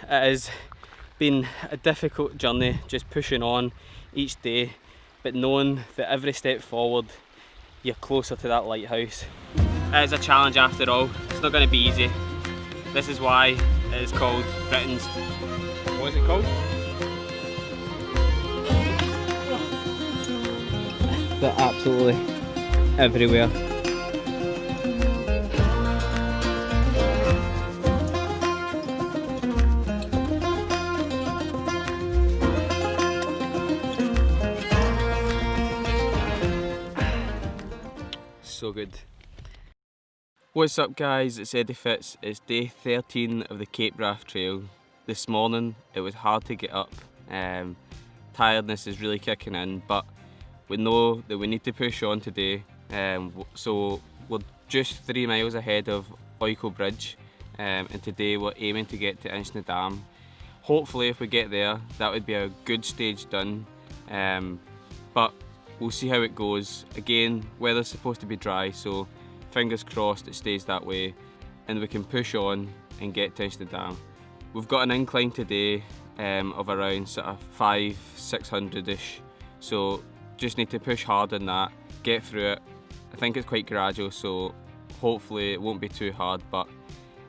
it has been a difficult journey, just pushing on each day, but knowing that every step forward you're closer to that lighthouse. It is a challenge after all, it's not going to be easy. This is why it is called Britain's... what is it called? They're absolutely everywhere. So good. What's up guys, it's Eddie Fitz. It's day 13 of the Cape Wrath Trail. This morning it was hard to get up. Tiredness is really kicking in, but we know that we need to push on today. So we're just 3 miles ahead of Oiko Bridge, and today we're aiming to get to Inchna Dam. Hopefully if we get there, that would be a good stage done, but we'll see how it goes. Again, weather's supposed to be dry, so fingers crossed it stays that way and we can push on and get to Inchna Dam. We've got an incline today of around sort of 500-600ish, so just need to push hard on that, get through it. I think it's quite gradual, so hopefully it won't be too hard, but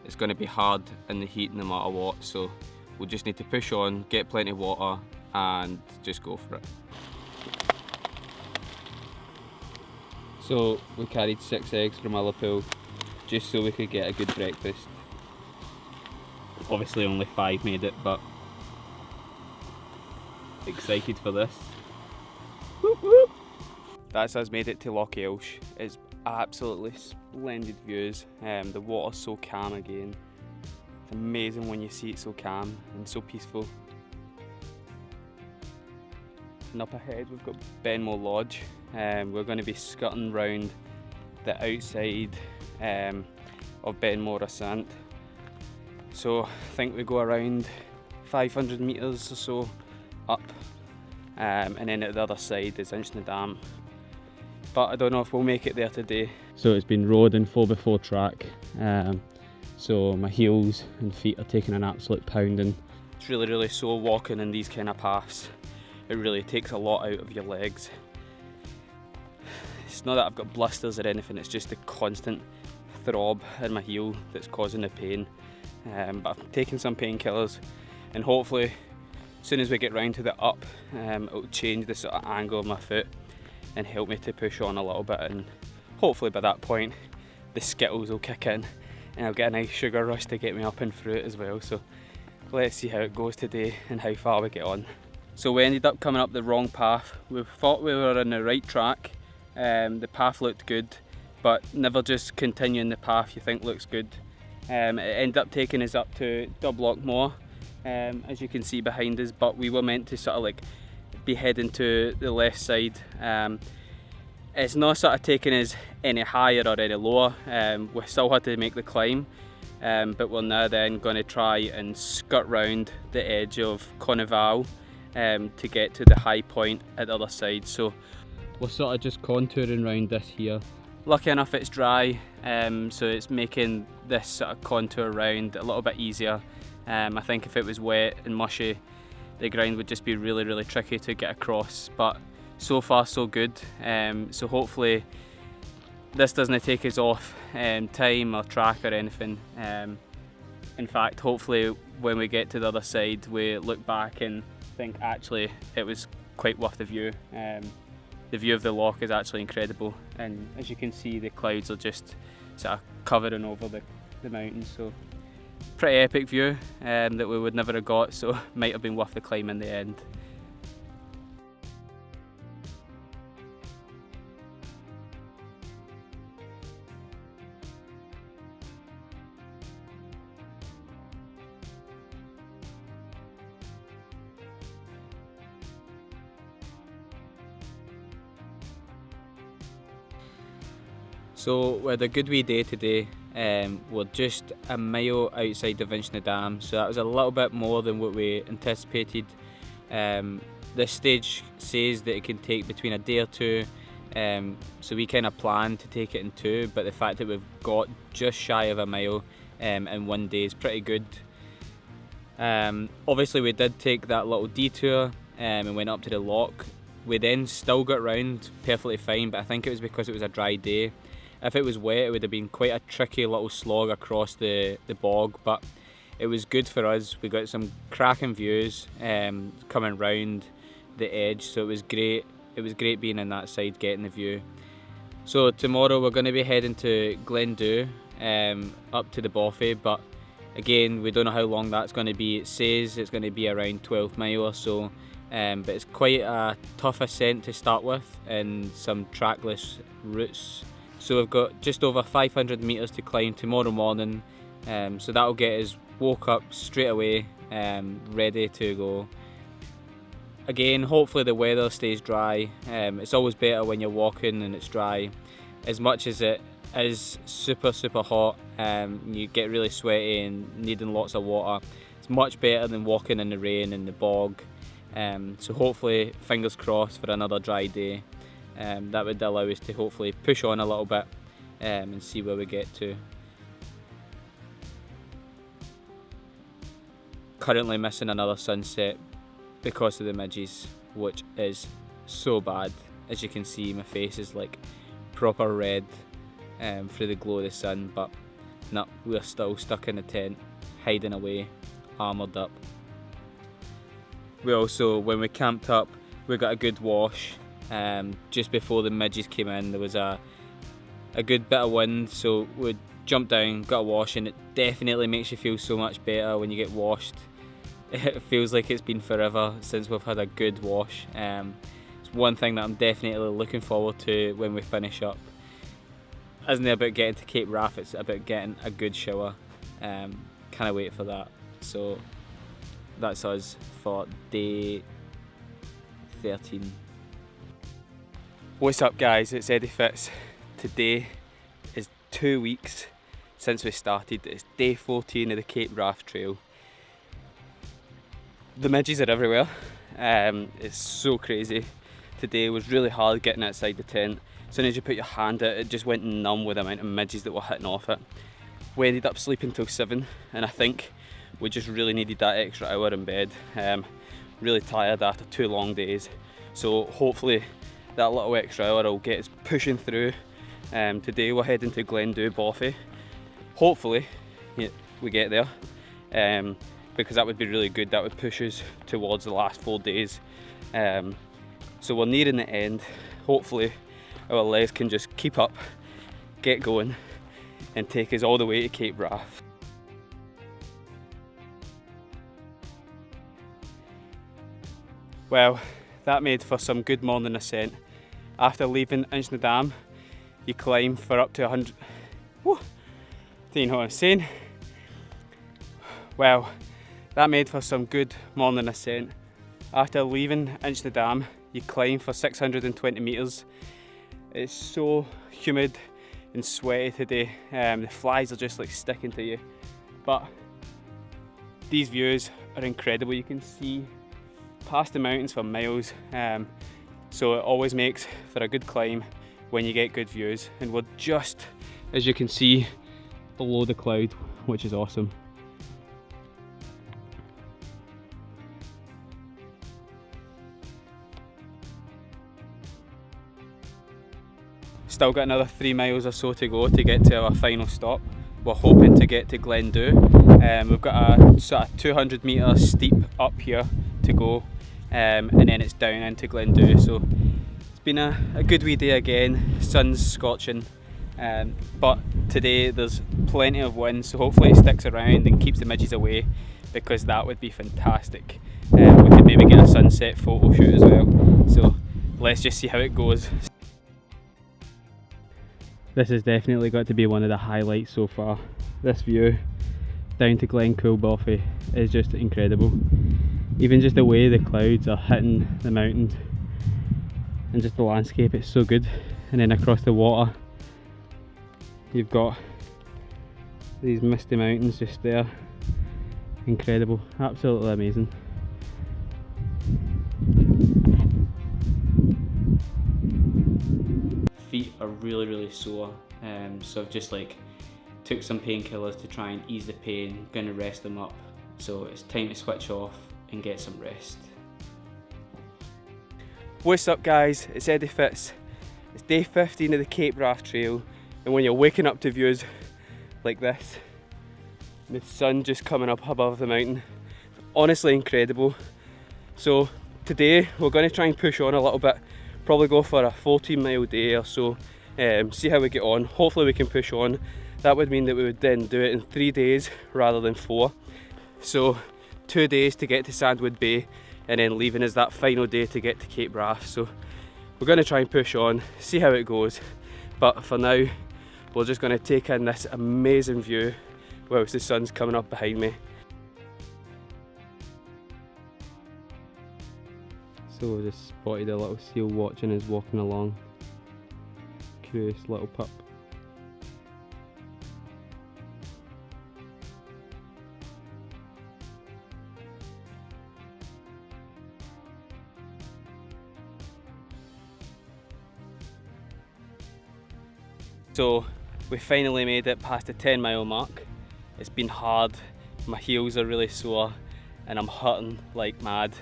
it's going to be hard in the heat no matter what, so we'll just need to push on, get plenty of water and just go for it. So we carried 6 eggs from Liverpool just so we could get a good breakfast. Obviously only 5 made it, but excited for this. Whoop, whoop. That's us made it to Loch Elsh. It's absolutely splendid views. The water's so calm again. It's amazing when you see it so calm and so peaceful. And up ahead we've got Benmore Lodge. We're going to be skirting round the outside of Benmore Ascent. So I think we go around 500 metres or so up, and then at the other side is Inchna Dam. But I don't know if we'll make it there today. So it's been road and 4x4 track, so my heels and feet are taking an absolute pounding. It's really sore walking in these kind of paths. It really takes a lot out of your legs. It's not that I've got blisters or anything, it's just the constant throb in my heel that's causing the pain. But I've taken some painkillers, and hopefully as soon as we get round to the up, it'll change the sort of angle of my foot and help me to push on a little bit, and hopefully by that point the Skittles will kick in and I'll get a nice sugar rush to get me up and through it as well. So let's see how it goes today and how far we get on. So we ended up coming up the wrong path. We thought we were on the right track. The path looked good, but never just continuing the path you think looks good. It ended up taking us up to Dubloch Moor, as you can see behind us, but we were meant to sort of like be heading to the left side. It's not sort of taking us any higher or any lower. We still had to make the climb, but we're now then going to try and skirt round the edge of Conneval to get to the high point at the other side. So we're sort of just contouring around this here. Lucky enough it's dry, so it's making this sort of contour round a little bit easier. I think if it was wet and mushy, the ground would just be really tricky to get across, but so far so good. So hopefully this doesn't take us off time or track or anything. In fact, hopefully when we get to the other side we look back and think actually it was quite worth the view. The view of the loch is actually incredible, and as you can see the clouds are just sort of covering over the mountains, so pretty epic view that we would never have got, so might have been worth the climb in the end. So we had a good wee day today. We're just a mile outside of Inchna Dam, so that was a little bit more than what we anticipated. This stage says that it can take between a day or two, so we kind of planned to take it in 2, but the fact that we've got just shy of a mile in 1 day is pretty good. Obviously we did take that little detour and went up to the lock. We then still got round perfectly fine, but I think it was because it was a dry day. If it was wet, it would have been quite a tricky little slog across the bog, but it was good for us. We got some cracking views coming round the edge, so it was great. It was great being on that side, getting the view. So tomorrow we're going to be heading to Glendu, up to the Boffey, but again, we don't know how long that's going to be. It says it's going to be around 12 mile or so, but it's quite a tough ascent to start with and some trackless routes. So we've got just over 500 metres to climb tomorrow morning, so that'll get us woke up straight away, ready to go. Again, hopefully the weather stays dry. It's always better when you're walking and it's dry. As much as it is super hot, you get really sweaty and needing lots of water, it's much better than walking in the rain and the bog. So hopefully, fingers crossed for another dry day. That would allow us to hopefully push on a little bit and see where we get to. Currently missing another sunset because of the midges, which is so bad. As you can see, my face is like proper red through the glow of the sun, but no, we're still stuck in the tent, hiding away, armoured up. We also, when we camped up, we got a good wash. Just before the midges came in, there was a good bit of wind, so we jumped down, got a wash, and it definitely makes you feel so much better when you get washed. It feels like it's been forever since we've had a good wash. It's one thing that I'm definitely looking forward to when we finish up. Isn't it about getting to Cape Wrath, it's about getting a good shower. Can't wait for that. So that's us for day 13. What's up guys, it's Eddie Fitz. Today is 2 weeks since we started. It's day 14 of the Cape Wrath Trail. The midges are everywhere. It's so crazy. Today was really hard getting outside the tent. As soon as you put your hand out, it just went numb with the amount of midges that were hitting off it. We ended up sleeping till 7, and I think we just really needed that extra hour in bed. Really tired after 2 long days. So hopefully that little extra hour will get us pushing through. Today we're heading to Glendu Boffey. Hopefully we get there. Because that would be really good. That would push us towards the last 4 days. So we're nearing the end. Hopefully our legs can just keep up, get going, and take us all the way to Cape Wrath. Well, that made for some good morning ascent. After leaving Inchnadam, you climb for up to 100. Whew, do you know what I'm saying? Well, that made for some good morning ascent. After leaving Inchnadam, you climb for 620 metres. It's so humid and sweaty today. The flies are just like sticking to you. But these views are incredible. You can see past the mountains for miles. So it always makes for a good climb when you get good views. And we're just, as you can see, below the cloud, which is awesome. Still got another 3 miles or so to go to get to our final stop. We're hoping to get to Glendu. We've got a sort of 200 metre steep up here to go, and then it's down into Glendu. So it's been a good wee day again. Sun's scorching, but today there's plenty of wind, so hopefully it sticks around and keeps the midges away, because that would be fantastic. We could maybe get a sunset photo shoot as well. So let's just see how it goes. This has definitely got to be one of the highlights so far. This view down to Glencoe Boffey is just incredible. Even just the way the clouds are hitting the mountains and just the landscape, it's so good. And then across the water you've got these misty mountains just there. Incredible, absolutely amazing. Feet are really sore, so I've just took some painkillers to try and ease the pain. Going to rest them up so it's time to switch off and get some rest. What's up guys, it's Eddie Fitz. It's day 15 of the Cape Wrath Trail, and when you're waking up to views like this, the sun just coming up above the mountain, honestly incredible. So today we're going to try and push on a little bit, probably go for a 14-mile day or so, see how we get on. Hopefully we can push on. That would mean that we would then do it in 3 days rather than 4. So 2 days to get to Sandwood Bay, and then leaving is that final day to get to Cape Wrath. So we're going to try and push on, see how it goes, but for now we're just going to take in this amazing view whilst the sun's coming up behind me. So I just spotted a little seal watching us walking along. Curious little pup. So we finally made it past the 10-mile mark. It's been hard, my heels are really sore and I'm hurting like mad.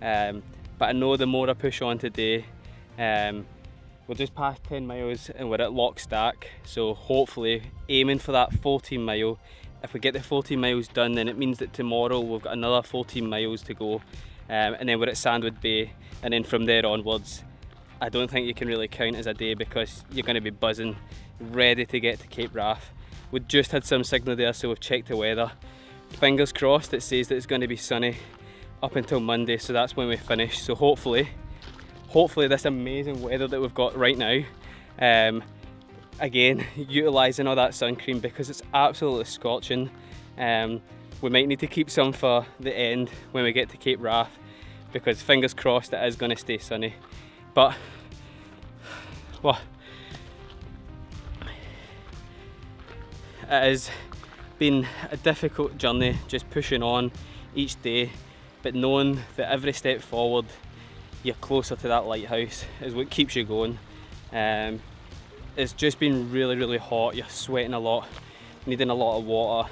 But I know the more I push on today, we're just past 10 miles and we're at Lockstack, so hopefully aiming for that 14 mile. If we get the 14 miles done, then it means that tomorrow we've got another 14 miles to go, and then we're at Sandwood Bay, and then from there onwards I don't think you can really count as a day because you're going to be buzzing, ready to get to Cape Wrath. We just had some signal there, so we've checked the weather. Fingers crossed, it says that it's going to be sunny up until Monday, so that's when we finish. So hopefully this amazing weather that we've got right now, again utilising all that sun cream because it's absolutely scorching. We might need to keep some for the end when we get to Cape Wrath because fingers crossed it is going to stay sunny. But well, it has been a difficult journey, just pushing on each day, but knowing that every step forward you're closer to that lighthouse is what keeps you going. It's just been really hot, you're sweating a lot, needing a lot of water,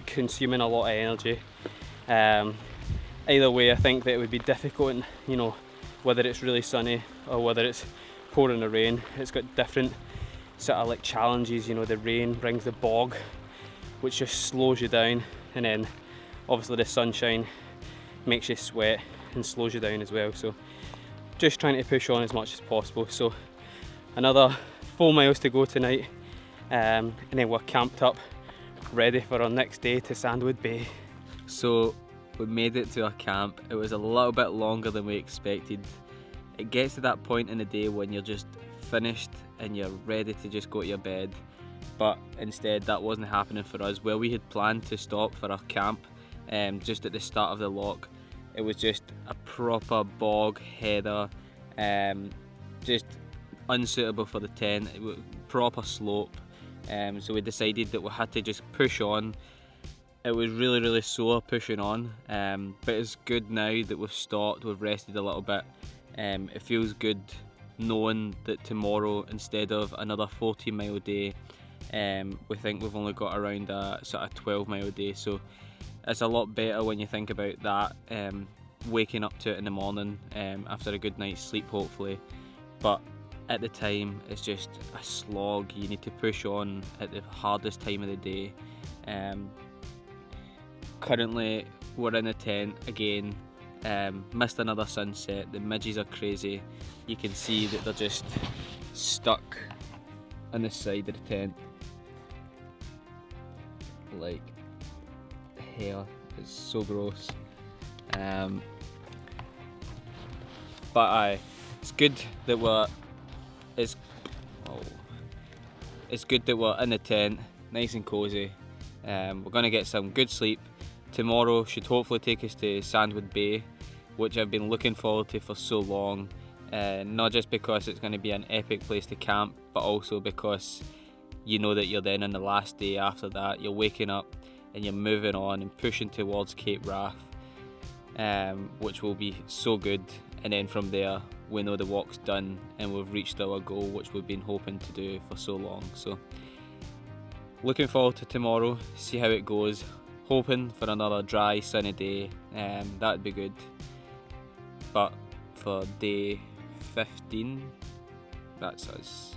consuming a lot of energy. Either way, I think that it would be difficult, you know, whether it's really sunny or whether it's pouring the rain. It's got different sort of like challenges. You know, the rain brings the bog, which just slows you down, and then obviously the sunshine makes you sweat and slows you down as well. So just trying to push on as much as possible. So another 4 miles to go tonight, and then we're camped up ready for our next day to Sandwood Bay. So we made it to our camp. It was a little bit longer than we expected. It gets to that point in the day when you're just finished and you're ready to just go to your bed, but instead that wasn't happening for us. Where we had planned to stop for our camp, just at the start of the lock, it was just a proper bog header, just unsuitable for the tent. It was proper slope, so we decided that we had to just push on. It was really sore pushing on, but it's good now that we've stopped, we've rested a little bit. It feels good knowing that tomorrow, instead of another 14-mile day, we think we've only got around a sort of 12-mile day. So it's a lot better when you think about that, waking up to it in the morning after a good night's sleep hopefully. But at the time it's just a slog. You need to push on at the hardest time of the day. Currently we're in a tent again, missed another sunset. The midges are crazy. You can see that they're just stuck on the side of the tent, like hair. It's so gross. But it's good that it's good that we're in the tent, nice and cozy. We're gonna get some good sleep. Tomorrow should hopefully take us to Sandwood Bay, which I've been looking forward to for so long. Not just because it's going to be an epic place to camp, but also because you know that you're then on the last day after that. You're waking up and you're moving on and pushing towards Cape Wrath, which will be so good. And then from there, we know the walk's done and we've reached our goal, which we've been hoping to do for so long. So looking forward to tomorrow, see how it goes. hoping for another dry sunny day, that'd be good. But for day 15, that's us.